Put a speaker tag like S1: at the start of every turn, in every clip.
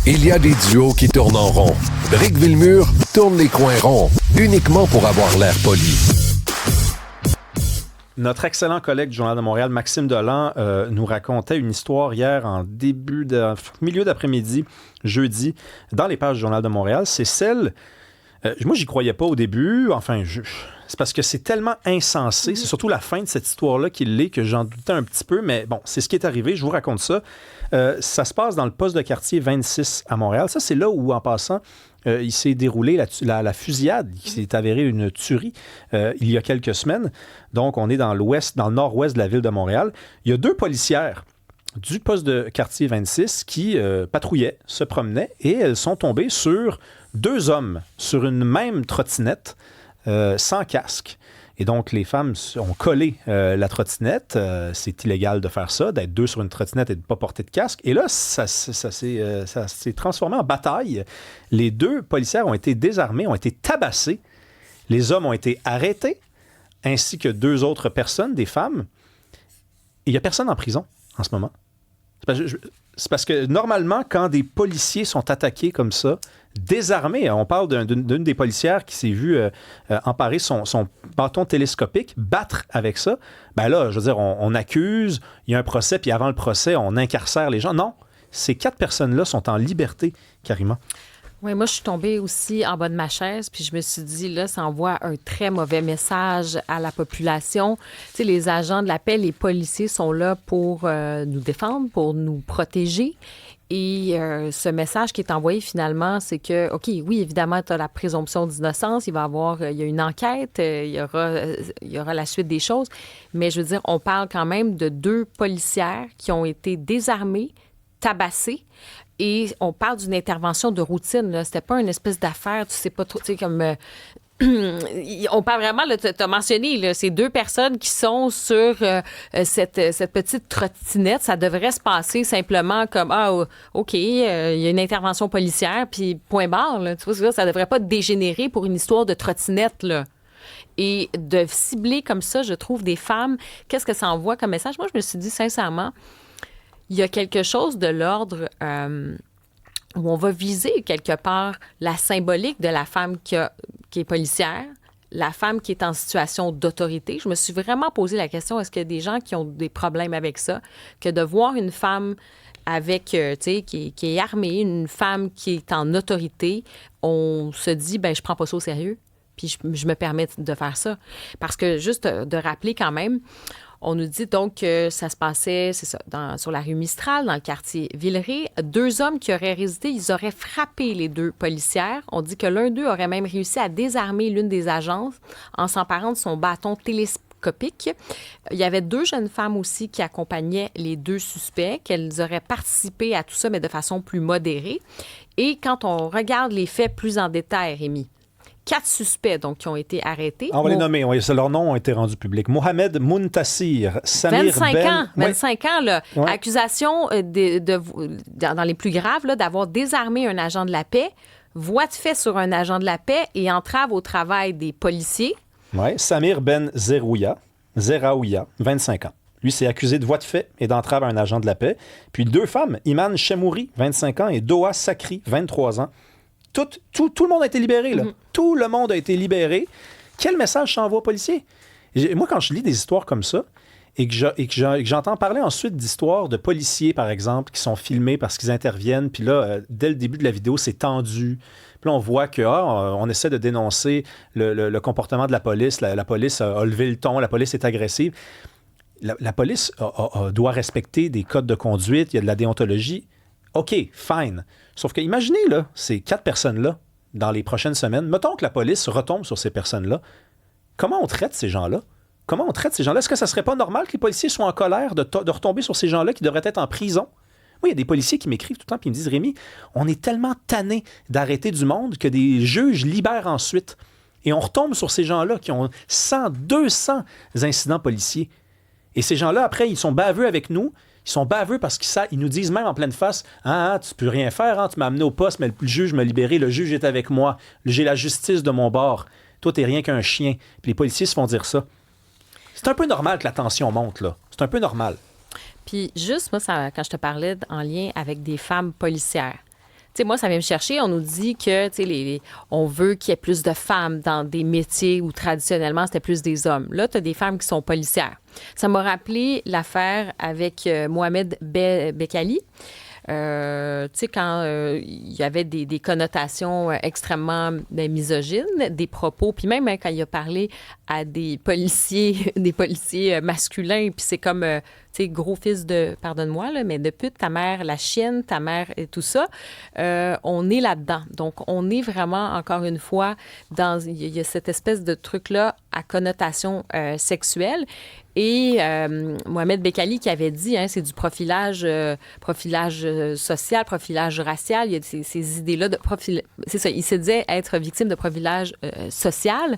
S1: Il y a des duos qui tournent en rond. Rick Villemure tourne les coins ronds, uniquement pour avoir l'air poli.
S2: Notre excellent collègue du Journal de Montréal, Maxime Delan, nous racontait une histoire hier en milieu d'après-midi, jeudi, dans les pages du Journal de Montréal. C'est celle... moi, j'y croyais pas au début. Enfin, c'est parce que c'est tellement insensé. C'est surtout la fin de cette histoire-là qui l'est, que j'en doutais un petit peu. Mais bon, c'est ce qui est arrivé. Je vous raconte ça. Ça se passe dans le poste de quartier 26 à Montréal. Ça, c'est là où, en passant, il s'est déroulé la fusillade, qui s'est avérée une tuerie il y a quelques semaines. Donc, on est dans le nord-ouest de la ville de Montréal. Il y a 2 policières du poste de quartier 26 qui patrouillaient, se promenaient, et elles sont tombées sur 2 hommes sur une même trottinette sans casque. Et donc, les femmes ont collé la trottinette. C'est illégal de faire ça, d'être 2 sur une trottinette et de ne pas porter de casque. Et là, ça s'est transformé en bataille. Les 2 policières ont été désarmés, ont été tabassés. Les hommes ont été arrêtés, ainsi que 2 autres personnes, des femmes. Et il n'y a personne en prison en ce moment. C'est parce que normalement, quand des policiers sont attaqués comme ça, désarmés, on parle d'une des policières qui s'est vue emparer son bâton télescopique, battre avec ça, ben là, je veux dire, on accuse, il y a un procès, puis avant le procès, on incarcère les gens. Non, ces 4 personnes-là sont en liberté, carrément.
S3: Oui, moi, je suis tombée aussi en bas de ma chaise, puis je me suis dit, là, ça envoie un très mauvais message à la population. Tu sais, les agents de la paix, les policiers sont là pour nous défendre, pour nous protéger. Et ce message qui est envoyé finalement, c'est que, OK, oui, évidemment, tu as la présomption d'innocence, il y a une enquête, il y aura la suite des choses. Mais je veux dire, on parle quand même de 2 policières qui ont été désarmées, tabassées. Et on parle d'une intervention de routine. Là. C'était pas une espèce d'affaire, tu sais pas trop, tu sais, comme... on parle vraiment, tu as mentionné, là, ces 2 personnes qui sont sur cette petite trottinette. Ça devrait se passer simplement comme, OK, il y a une intervention policière, puis point barre. Là, tu vois, ça devrait pas dégénérer pour une histoire de trottinette, là. Et de cibler comme ça, je trouve, des femmes, qu'est-ce que ça envoie comme message? Moi, je me suis dit, sincèrement, il y a quelque chose de l'ordre où on va viser quelque part la symbolique de la femme qui est policière, la femme qui est en situation d'autorité. Je me suis vraiment posé la question, est-ce qu'il y a des gens qui ont des problèmes avec ça, que de voir une femme avec, tu sais, qui est armée, une femme qui est en autorité, on se dit, ben je prends pas ça au sérieux, puis je me permets de faire ça. Parce que juste de rappeler quand même, on nous dit donc que ça se passait, c'est ça, sur la rue Mistral, dans le quartier Villeray. 2 hommes qui auraient résisté, ils auraient frappé les 2 policières. On dit que l'un d'eux aurait même réussi à désarmer l'une des agences en s'emparant de son bâton télescopique. Il y avait 2 jeunes femmes aussi qui accompagnaient les 2 suspects, qu'elles auraient participé à tout ça, mais de façon plus modérée. Et quand on regarde les faits plus en détail, Rémi, 4 suspects donc, qui ont été arrêtés.
S2: On va les nommer. Leurs noms ont été rendus publics. Mohamed Muntassir, Samir
S3: 25 ans, là. Ouais. Accusation dans les plus graves, là, d'avoir désarmé un agent de la paix, voie de fait sur un agent de la paix et entrave au travail des policiers.
S2: Oui, Samir Ben Zeraouia, 25 ans. Lui, c'est accusé de voie de fait et d'entrave à un agent de la paix. Puis 2 femmes, Iman Chemouri, 25 ans, et Doha Sakri, 23 ans. Tout le monde a été libéré, là. Tout le monde a été libéré. Quel message s'envoie aux policiers? Moi, quand je lis des histoires comme ça et que j'entends parler ensuite d'histoires de policiers, par exemple, qui sont filmés parce qu'ils interviennent, puis là, dès le début de la vidéo, c'est tendu. Puis là, on voit on essaie de dénoncer le comportement de la police. La police a levé le ton, la police est agressive. La police doit respecter des codes de conduite, il y a de la déontologie. OK, fine. Sauf que imaginez, là, ces 4 personnes-là, dans les prochaines semaines, mettons que la police retombe sur ces personnes-là, comment on traite ces gens-là? Comment on traite ces gens-là? Est-ce que ça serait pas normal que les policiers soient en colère de retomber sur ces gens-là qui devraient être en prison? Oui, il y a des policiers qui m'écrivent tout le temps et ils me disent, Rémi, on est tellement tannés d'arrêter du monde que des juges libèrent ensuite. Et on retombe sur ces gens-là qui ont 100, 200 incidents policiers. Et ces gens-là, après, ils sont baveux avec nous. Ils sont baveux parce qu'ils nous disent même en pleine face, « Ah, tu peux rien faire, tu m'as amené au poste, mais le juge m'a libéré, le juge est avec moi, j'ai la justice de mon bord. Toi, t'es rien qu'un chien. » Puis les policiers se font dire ça. C'est un peu normal que la tension monte, là. C'est un peu normal.
S3: Puis juste, moi, quand je te parlais en lien avec des femmes policières, sais, moi, ça vient me chercher. On nous dit que, tu sais, on veut qu'il y ait plus de femmes dans des métiers où traditionnellement, c'était plus des hommes. Là, tu as des femmes qui sont policières. Ça m'a rappelé l'affaire avec Mohamed Bekali. Tu sais, quand il y avait des connotations extrêmement misogynes, des propos, puis même quand il a parlé à des policiers, des policiers masculins, puis c'est comme, tu sais, gros fils de, pardonne-moi, là, mais de pute, ta mère, la chienne, ta mère et tout ça, on est là-dedans. Donc, on est vraiment, encore une fois, il y a cette espèce de truc-là à connotation sexuelle. Et Mohamed Bekali qui avait dit, c'est du profilage social, profilage racial. Il y a ces idées-là de profil. C'est ça, il se disait être victime de profilage social.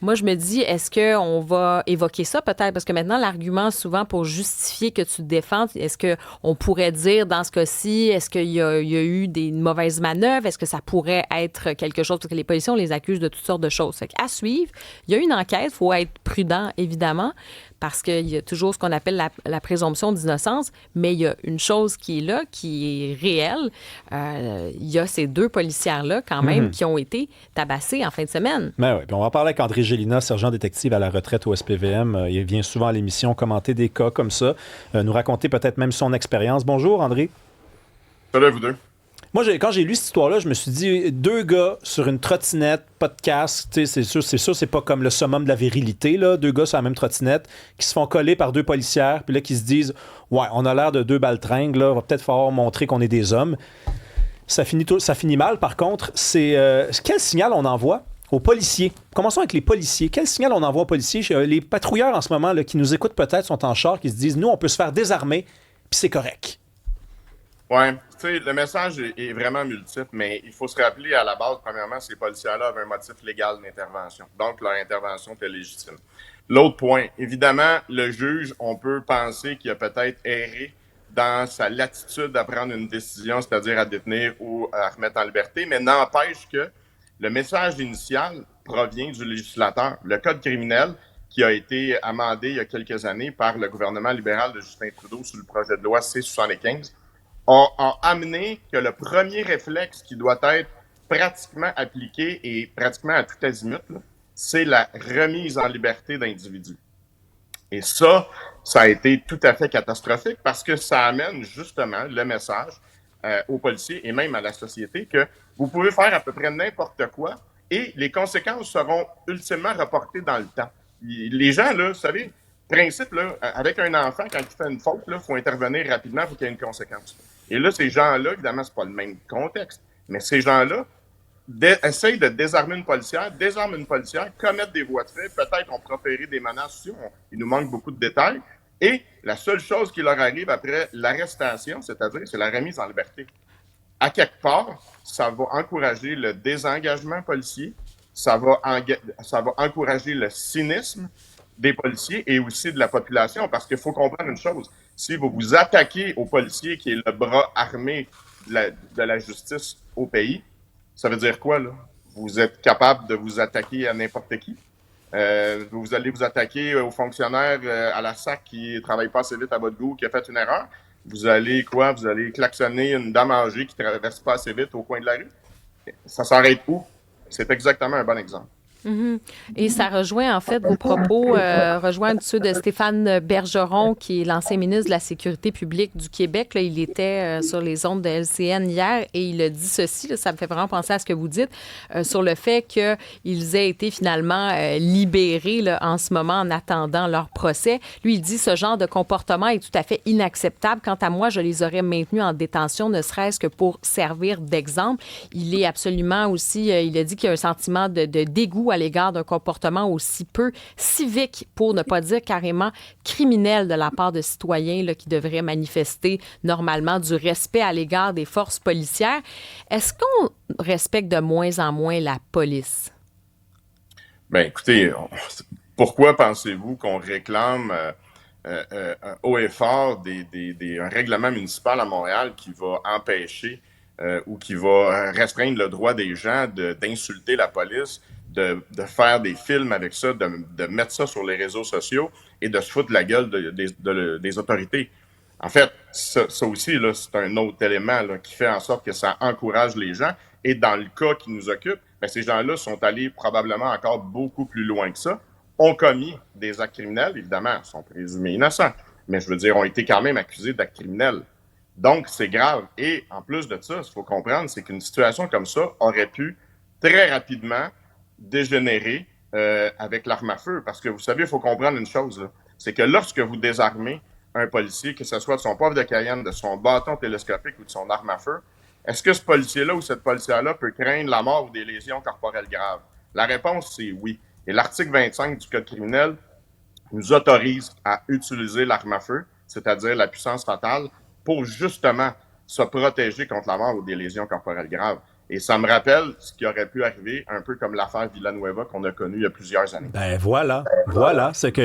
S3: Moi, je me dis, est-ce qu'on va évoquer ça peut-être? Parce que maintenant, l'argument, souvent, pour justifier que tu te défends, est-ce qu'on pourrait dire, dans ce cas-ci, est-ce qu'il y a eu des mauvaises manœuvres? Est-ce que ça pourrait être quelque chose? Parce que les policiers, on les accuse de toutes sortes de choses. Fait qu'à suivre, il y a une enquête. Il faut être prudent, évidemment, parce qu'il y a toujours ce qu'on appelle la présomption d'innocence. Mais il y a une chose qui est là, qui est réelle. Il y a ces 2 policières-là, quand même, qui ont été tabassées en fin de semaine.
S2: Ben oui, puis on va parler avec André Gélina, sergent détective à la retraite au SPVM. Il vient souvent à l'émission commenter des cas comme ça, nous raconter peut-être même son expérience. Bonjour, André.
S4: Salut à vous deux.
S2: Moi, quand j'ai lu cette histoire-là, je me suis dit, 2 gars sur une trottinette, pas de casque, c'est sûr, c'est pas comme le summum de la virilité, là. 2 gars sur la même trottinette qui se font coller par 2 policières, puis là, qui se disent, ouais, on a l'air de 2 baltringues, là, va peut-être falloir montrer qu'on est des hommes. Ça finit mal, par contre. Quel signal on envoie aux policiers? Commençons avec les policiers. Quel signal on envoie aux policiers? Les patrouilleurs, en ce moment, là, qui nous écoutent peut-être, sont en char, qui se disent, nous, on peut se faire désarmer, puis c'est correct.
S4: Ouais, tu sais, le message est vraiment multiple, mais il faut se rappeler à la base, premièrement, ces policiers-là avaient un motif légal d'intervention. Donc, leur intervention était légitime. L'autre point, évidemment, le juge, on peut penser qu'il a peut-être erré dans sa latitude à prendre une décision, c'est-à-dire à détenir ou à remettre en liberté, mais n'empêche que le message initial provient du législateur. Le code criminel, qui a été amendé il y a quelques années par le gouvernement libéral de Justin Trudeau sous le projet de loi C-75, a amené que le premier réflexe qui doit être pratiquement appliqué et pratiquement à tout azimut, c'est la remise en liberté d'individus. Et ça a été tout à fait catastrophique parce que ça amène justement le message aux policiers et même à la société que vous pouvez faire à peu près n'importe quoi et les conséquences seront ultimement reportées dans le temps. Les gens, là, vous savez, principe, là, avec un enfant, quand il fait une faute, il faut intervenir rapidement, il faut qu'il y ait une conséquence. Et là, ces gens-là, évidemment, c'est pas le même contexte, mais ces gens-là essayent de désarmer une policière, désarment une policière, commettent des voies de fait, peut-être ont proféré des menaces, il nous manque beaucoup de détails, et la seule chose qui leur arrive après l'arrestation, c'est-à-dire, c'est la remise en liberté. À quelque part, ça va encourager le désengagement policier, ça va encourager le cynisme des policiers et aussi de la population, parce qu'il faut comprendre une chose. Si vous vous attaquez aux policiers, qui est le bras armé de la justice au pays, ça veut dire quoi, là? Vous êtes capable de vous attaquer à n'importe qui. Vous allez vous attaquer aux fonctionnaires à la SAC qui ne travaille pas assez vite à votre goût, qui a fait une erreur. Vous allez quoi? Vous allez klaxonner une dame âgée qui ne traverse pas assez vite au coin de la rue. Ça s'arrête où? C'est exactement un bon exemple.
S3: Mm-hmm. Et ça rejoint, en fait, vos propos, rejoignent ceux de Stéphane Bergeron, qui est l'ancien ministre de la Sécurité publique du Québec. Là, il était sur les ondes de LCN hier et il a dit ceci, là, ça me fait vraiment penser à ce que vous dites, sur le fait qu'ils aient été finalement libérés là, en ce moment en attendant leur procès. Lui, il dit ce genre de comportement est tout à fait inacceptable. Quant à moi, je les aurais maintenus en détention, ne serait-ce que pour servir d'exemple. Il est absolument aussi, il a dit qu'il y a un sentiment de dégoût à l'égard d'un comportement aussi peu civique, pour ne pas dire carrément criminel de la part de citoyens là, qui devraient manifester normalement du respect à l'égard des forces policières. Est-ce qu'on respecte de moins en moins la police?
S4: Bien, écoutez, pourquoi pensez-vous qu'on réclame haut et fort un règlement municipal à Montréal qui va empêcher ou qui va restreindre le droit des gens d'insulter la police, de faire des films avec ça, de mettre ça sur les réseaux sociaux et de se foutre de la gueule des autorités. En fait, ça aussi, là, c'est un autre élément là, qui fait en sorte que ça encourage les gens. Et dans le cas qui nous occupe, ben, ces gens-là sont allés probablement encore beaucoup plus loin que ça, ont commis des actes criminels, évidemment, sont présumés innocents, mais je veux dire, ont été quand même accusés d'actes criminels. Donc, c'est grave. Et en plus de ça, ce qu'il faut comprendre, c'est qu'une situation comme ça aurait pu très rapidement dégénérer avec l'arme à feu. Parce que vous savez, il faut comprendre une chose, là, c'est que lorsque vous désarmez un policier, que ce soit de son poivre de Cayenne, de son bâton télescopique ou de son arme à feu, est-ce que ce policier-là ou cette policière-là peut craindre la mort ou des lésions corporelles graves? La réponse, c'est oui. Et l'article 25 du Code criminel nous autorise à utiliser l'arme à feu, c'est-à-dire la puissance fatale, pour justement se protéger contre la mort ou des lésions corporelles graves. Et ça me rappelle ce qui aurait pu arriver, un peu comme l'affaire Villanueva qu'on a connue il y a plusieurs années.
S2: Ben voilà. C'est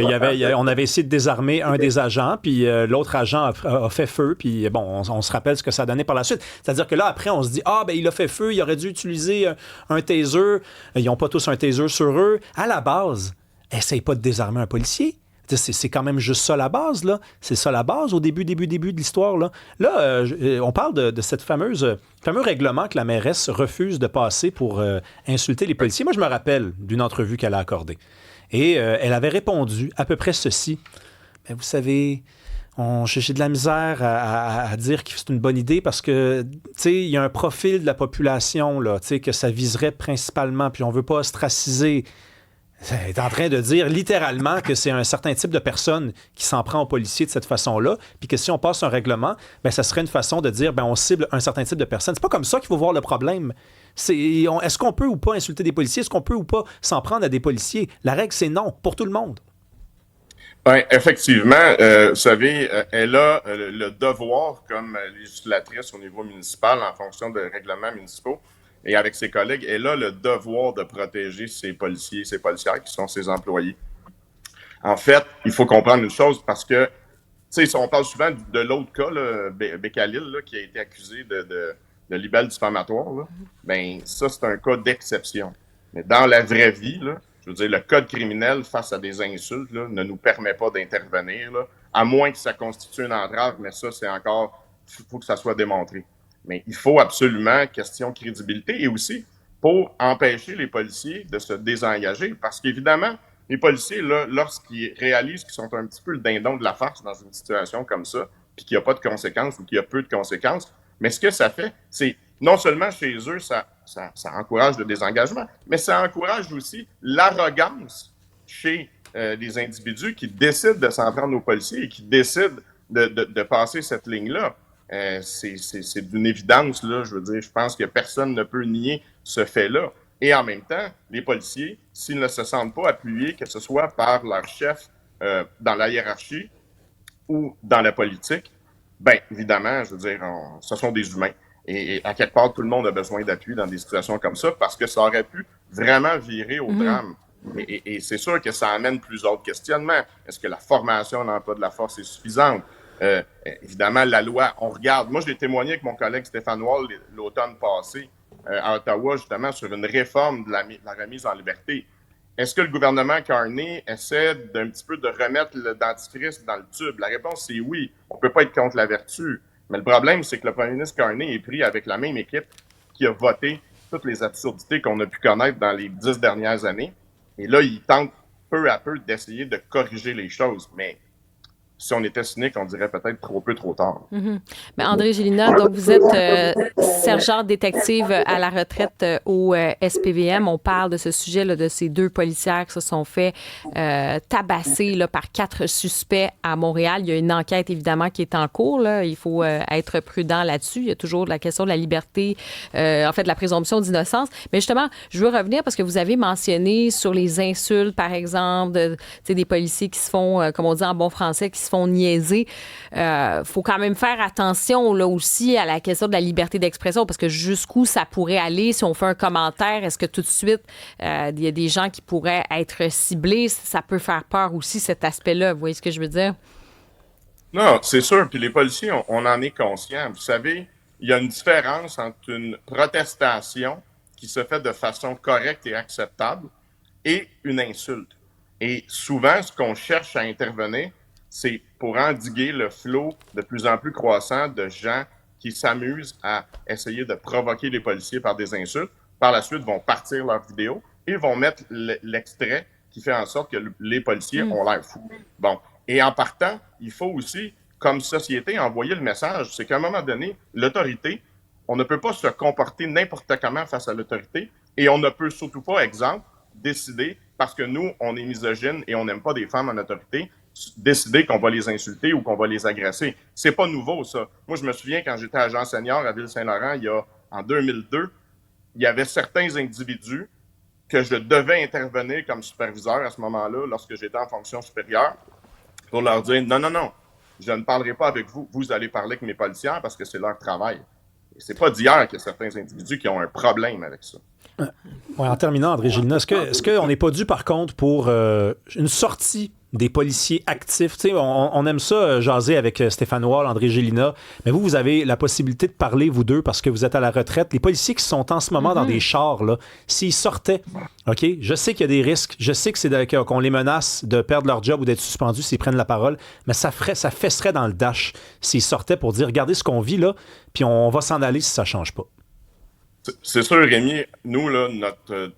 S2: on avait essayé de désarmer un des agents, puis l'autre agent a fait feu, puis bon, on se rappelle ce que ça a donné par la suite. C'est-à-dire que là, après, on se dit, il a fait feu, il aurait dû utiliser un taser. Ils n'ont pas tous un taser sur eux. À la base, essaye pas de désarmer un policier. C'est quand même juste ça la base, là. C'est ça la base au début de l'histoire, là. Là, on parle de cette fameux règlement que la mairesse refuse de passer pour insulter les policiers. Moi, je me rappelle d'une entrevue qu'elle a accordée. Et elle avait répondu à peu près ceci. Mais vous savez, j'ai de la misère à dire que c'est une bonne idée parce que, tu sais, il y a un profil de la population, là, tu sais, que ça viserait principalement, puis on veut pas ostraciser. Elle est en train de dire littéralement que c'est un certain type de personne qui s'en prend aux policiers de cette façon-là, puis que si on passe un règlement, ben ça serait une façon de dire on cible un certain type de personne. C'est pas comme ça qu'il faut voir le problème. Est-ce qu'on peut ou pas insulter des policiers? Est-ce qu'on peut ou pas s'en prendre à des policiers? La règle, c'est non, pour tout le monde.
S4: Oui, effectivement. Vous savez, elle a le devoir, comme législatrice au niveau municipal, en fonction de règlements municipaux, et avec ses collègues, elle a le devoir de protéger ses policiers et ses policières qui sont ses employés. En fait, il faut comprendre une chose parce que, tu sais, on parle souvent de l'autre cas, là, Bécalil, là, qui a été accusé de libelle diffamatoire. Là. Ben, ça, c'est un cas d'exception. Mais dans la vraie vie, là, je veux dire, le code criminel face à des insultes là, ne nous permet pas d'intervenir, là, à moins que ça constitue une entrave, mais ça, c'est encore, il faut que ça soit démontré. Mais il faut absolument, question crédibilité, et aussi pour empêcher les policiers de se désengager. Parce qu'évidemment, les policiers, là, lorsqu'ils réalisent qu'ils sont un petit peu le dindon de la farce dans une situation comme ça, puis qu'il n'y a pas de conséquences ou qu'il y a peu de conséquences, mais ce que ça fait, c'est non seulement chez eux, ça encourage le désengagement, mais ça encourage aussi l'arrogance chez les individus qui décident de s'en prendre aux policiers et qui décident de passer cette ligne-là. C'est d'une évidence, là, je veux dire, je pense que personne ne peut nier ce fait-là. Et en même temps, les policiers, s'ils ne se sentent pas appuyés, que ce soit par leur chef dans la hiérarchie ou dans la politique, bien, évidemment, je veux dire, ce sont des humains. Et à quelque part, tout le monde a besoin d'appui dans des situations comme ça parce que ça aurait pu vraiment virer au drame. Et c'est sûr que ça amène plusieurs questionnements. Est-ce que la formation dans l'emploi de la force est suffisante? Évidemment, la loi, on regarde. Moi, j'ai témoigné avec mon collègue Stéphane Wall l'automne passé à Ottawa, justement, sur une réforme de la remise en liberté. Est-ce que le gouvernement Carney essaie d'un petit peu de remettre le dentifrice dans le tube? La réponse, c'est oui. On ne peut pas être contre la vertu. Mais le problème, c'est que le premier ministre Carney est pris avec la même équipe qui a voté toutes les absurdités qu'on a pu connaître dans les 10 dernières années. Et là, il tente peu à peu d'essayer de corriger les choses. Mais si on était cynique, on dirait peut-être trop peu, trop tard.
S3: Mm-hmm. Mais André Gélinas, donc vous êtes sergent détective à la retraite au SPVM. On parle de ce sujet, là, de ces 2 policières qui se sont fait tabasser là, par 4 suspects à Montréal. Il y a une enquête, évidemment, qui est en cours. Là. Il faut être prudent là-dessus. Il y a toujours la question de la liberté, en fait, de la présomption d'innocence. Mais justement, je veux revenir parce que vous avez mentionné sur les insultes, par exemple, des policiers qui se font, comme on dit en bon français, qui se font niaiser. Faut quand même faire attention là aussi à la question de la liberté d'expression parce que jusqu'où ça pourrait aller si on fait un commentaire, est-ce que tout de suite il y a des gens qui pourraient être ciblés? Ça peut faire peur aussi cet aspect-là. Vous voyez ce que je veux dire?
S4: Non, c'est sûr. Puis les policiers, on en est conscient. Vous savez, il y a une différence entre une protestation qui se fait de façon correcte et acceptable et une insulte. Et souvent, ce qu'on cherche à intervenir, c'est pour endiguer le flot de plus en plus croissant de gens qui s'amusent à essayer de provoquer les policiers par des insultes. Par la suite, vont partir leur vidéo et vont mettre l'extrait qui fait en sorte que les policiers ont l'air fous. Bon. Et en partant, il faut aussi, comme société, envoyer le message. C'est qu'à un moment donné, l'autorité, on ne peut pas se comporter n'importe comment face à l'autorité et on ne peut surtout pas, exemple, décider, parce que nous, on est misogyne et on n'aime pas des femmes en autorité, décider qu'on va les insulter ou qu'on va les agresser. C'est pas nouveau, ça. Moi, je me souviens, quand j'étais agent senior à Ville-Saint-Laurent, en 2002, il y avait certains individus que je devais intervenir comme superviseur à ce moment-là, lorsque j'étais en fonction supérieure, pour leur dire « Non, non, non, je ne parlerai pas avec vous. Vous allez parler avec mes policières parce que c'est leur travail. » Et c'est pas d'hier qu'il y a certains individus qui ont un problème avec ça.
S2: Ouais, en terminant, André Gélina, est-ce qu'on n'est pas dû, par contre, pour une sortie des policiers actifs? Tu sais, on aime ça, jaser avec Stéphane Wall, André Gélina, mais vous avez la possibilité de parler, vous deux, parce que vous êtes à la retraite. Les policiers qui sont en ce moment dans des chars, là, s'ils sortaient, OK, je sais qu'il y a des risques, je sais que c'est qu'on les menace de perdre leur job ou d'être suspendus s'ils prennent la parole, mais ça fesserait dans le dash s'ils sortaient pour dire, regardez ce qu'on vit là, puis on va s'en aller si ça change pas.
S4: C'est sûr, Rémi, nous, là, notre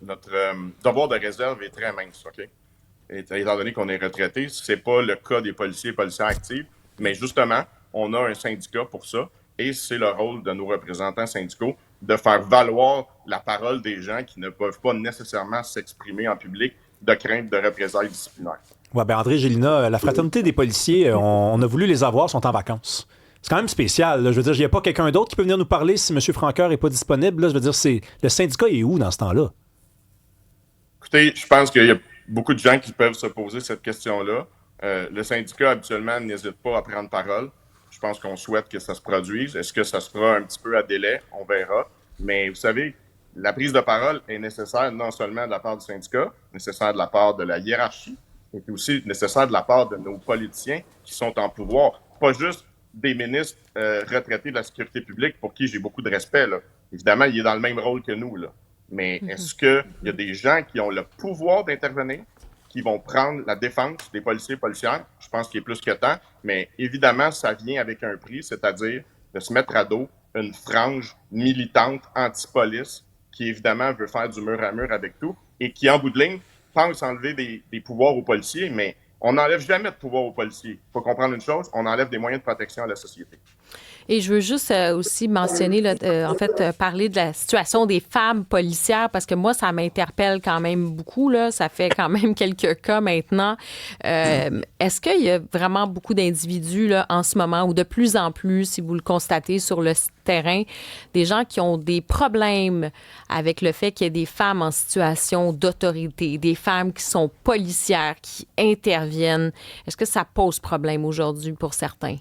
S4: devoir de réserve est très mince, OK? Et, étant donné qu'on est retraité, c'est pas le cas des policiers et policières actifs, mais justement, on a un syndicat pour ça, et c'est le rôle de nos représentants syndicaux de faire valoir la parole des gens qui ne peuvent pas nécessairement s'exprimer en public de crainte de représailles disciplinaires.
S2: Ouais, ben André Gélina, la fraternité des policiers, on a voulu les avoir, sont en vacances. C'est quand même spécial. Là. Je veux dire, il n'y a pas quelqu'un d'autre qui peut venir nous parler si M. Francoeur n'est pas disponible. Là. Je veux dire, le syndicat est où dans ce temps-là?
S4: Écoutez, je pense qu'il y a beaucoup de gens qui peuvent se poser cette question-là. Le syndicat, habituellement, n'hésite pas à prendre parole. Je pense qu'on souhaite que ça se produise. Est-ce que ça se fera un petit peu à délai? On verra. Mais vous savez, la prise de parole est nécessaire non seulement de la part du syndicat, nécessaire de la part de la hiérarchie, mais aussi nécessaire de la part de nos politiciens qui sont en pouvoir. Pas juste des ministres retraités de la sécurité publique pour qui j'ai beaucoup de respect. Là. Évidemment, il est dans le même rôle que nous. Là. Mais est-ce qu'il y a des gens qui ont le pouvoir d'intervenir, qui vont prendre la défense des policiers et policières? Je pense qu'il est plus que temps. Mais évidemment, ça vient avec un prix, c'est-à-dire de se mettre à dos une frange militante anti-police qui, évidemment, veut faire du mur à mur avec tout et qui, en bout de ligne, pense enlever des pouvoirs aux policiers, mais on n'enlève jamais de pouvoir aux policiers. Il faut comprendre une chose, on enlève des moyens de protection à la société.
S3: Et je veux juste aussi mentionner, là, parler de la situation des femmes policières, parce que moi, ça m'interpelle quand même beaucoup. Là. Ça fait quand même quelques cas maintenant. Est-ce qu'il y a vraiment beaucoup d'individus là, en ce moment, ou de plus en plus, si vous le constatez sur le terrain, des gens qui ont des problèmes avec le fait qu'il y ait des femmes en situation d'autorité, des femmes qui sont policières, qui interviennent? Est-ce que ça pose problème aujourd'hui pour certains?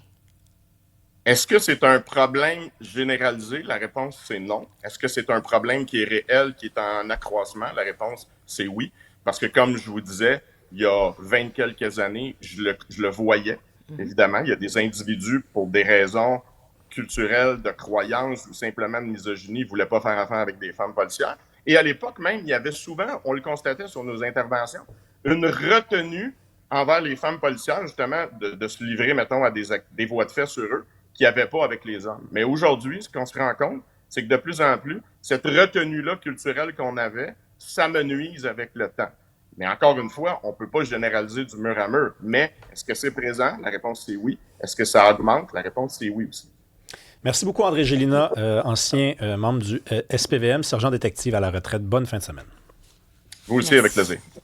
S4: Est-ce que c'est un problème généralisé? La réponse, c'est non. Est-ce que c'est un problème qui est réel, qui est en accroissement? La réponse, c'est oui. Parce que, comme je vous disais, il y a 20 quelques années, je le voyais. Évidemment, il y a des individus, pour des raisons culturelles, de croyances ou simplement de misogynie, ne voulaient pas faire affaire avec des femmes policières. Et à l'époque même, il y avait souvent, on le constatait sur nos interventions, une retenue envers les femmes policières, justement, de se livrer, mettons, à des voies de fait sur eux, qu'il n'y avait pas avec les hommes. Mais aujourd'hui, ce qu'on se rend compte, c'est que de plus en plus, cette retenue-là culturelle qu'on avait s'amenuise avec le temps. Mais encore une fois, on ne peut pas généraliser du mur à mur. Mais est-ce que c'est présent? La réponse, c'est oui. Est-ce que ça augmente? La réponse, c'est oui aussi.
S2: Merci beaucoup, André Gélina, ancien membre du SPVM, sergent détective à la retraite. Bonne fin de semaine.
S4: Vous aussi, avec plaisir.